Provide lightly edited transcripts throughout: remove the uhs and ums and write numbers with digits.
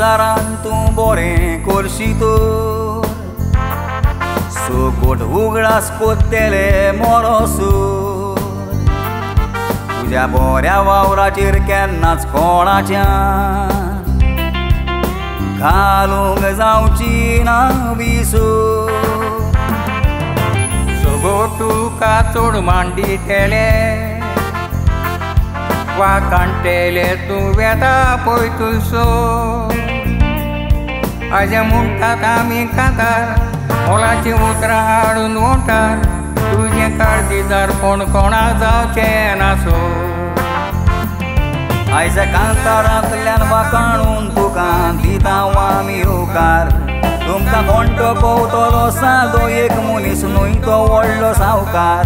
संवसारान तूं बरें करशी तर सकट उगडास कोत्तेले मोरोसूर तुज्या बऱ्या वावराचेर केन्नाच कोणाच्या घालूंक जावची ना विसूर सगळं तुका चड मांडितेले वा कांटेले तूं वेता पळय तुजो हाजे म्हणटात आमी कांतार मोलाची उतरां हाडून वोंटार तुजें काळजीदार कोण कोणाक जावचें नासो आयज कांतारांतल्यान वाकाणून तुका दितांव आमी होकार तुमकां कोणटो पवतलो सादो एक मनीस न्हय तो व्हडलो सावकार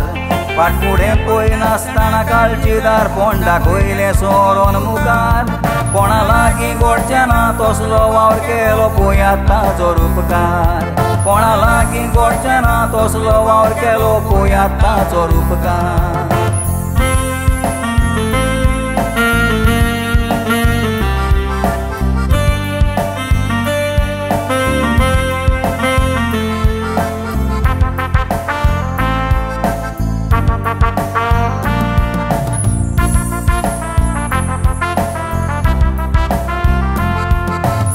फाटफुडें पळय नासतना काळजीदार कोण दाखयलें सोरोन मुखार कोणा लागीं घडचें ना तसलो वावर केलो पळयात ताचो उपकार कोणा लागीं घडचें ना तसलो वावर केलो पळयात ताचो उपकार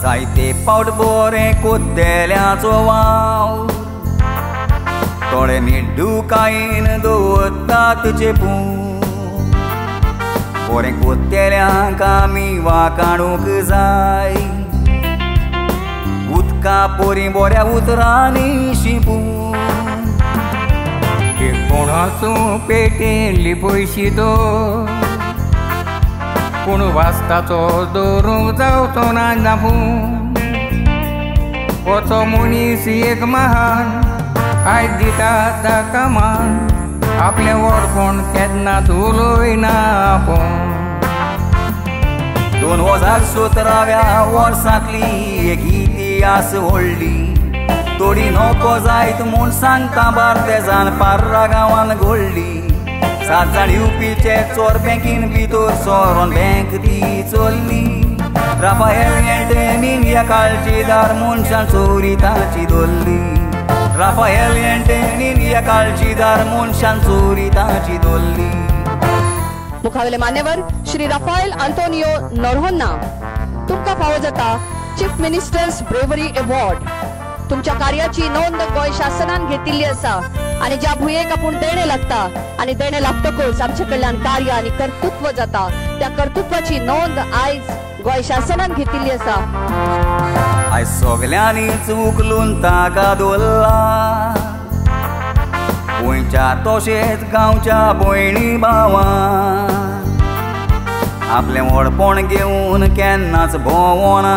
जायते पावट बरें कोत्तेल्याचो वाव थोडे मिड्डूकायेन दवरतात चेपून बरें कोत्तेल्यांक आमी वाकाणूंक जाय उदका पोरी बऱ्या उतरांनी शिंपून कोणाचो पेटेली पयशी दवर पूण वाचताचो दवरूंक जावचो ना नापून वचो मनीस एक महान आयज दिता ताका मान आपलें व्हडपण केन्नाच उलयना आपूण 2017व्या वर्सांतली एक इतिहास व्हडली तोडी नको जायत म्हूण सांगता बार्देजान पार्रा गांवांत घडली 7 जाण येवपीचे चोर बँकीन भितर सोरोन बँक ती चल्ली राफाएल एंटनीन ह्या काळजीदार मनशान चोरी ताची धरली राफाएल एंटनीन ह्या काळजीदार मनशान चोरी ताची धरली मुखावेले मान्यवर श्री राफाएल आंतोनियो नोरोन्हा तुमकां फावो जाता चीफ मिनिस्टर्स ब्रेवरी अवॉर्ड तुमच्या कार्याची नोंद गोंय शासनान घेतिल्ली आसा आणि ज्या भुयेक आपूण देणे लागता आणि देणे लागतकच आमचे कडल्यान कार्य आणि कर्तृत्व जाता त्या कर्तृत्वाची नोंद आयज गोंय शासनान घेतिल्ली आसा आयज सगल्यांनीच उखलून ताका दवरला गोंयच्या तशेंच गांवच्या भयणी भावां आपलें व्हडपण घेवन केन्नाच भोंवना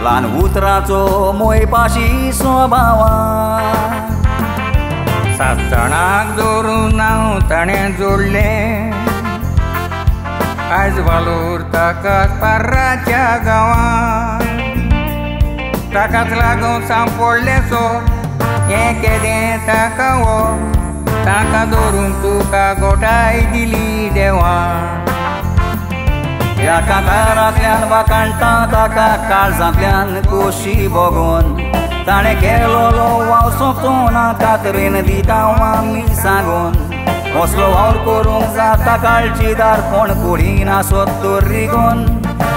ल्हान उतराचो मोयपाशी स्वभावान 7 जाणांक दवरून नांव ताणें जोडलें आयज वालोर ताकाच पार्राच्या गांवांत ताकाच लागून सांपडलें सो हें केदें ताका वो ताका दवरून तुका गोठाय दिली देवान ह्या कांतारांतल्यान वाकाणटा ताका काळजांतल्यान खोशी भोगोन ताणें केलोलो वाव सोंपचोना कातरेन दिता आमी सांगोन कसलो वावर करूंक जाता काळजीदार कोण कुडीना सोत्तोर रिगोन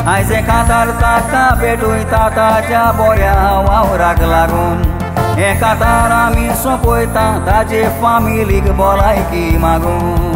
आयज कांतार ताका भेटयता ताच्या बऱ्या वावराक लागून हे कांतार आमी सोंपयता ताचे फामिलीक भलायकी मागून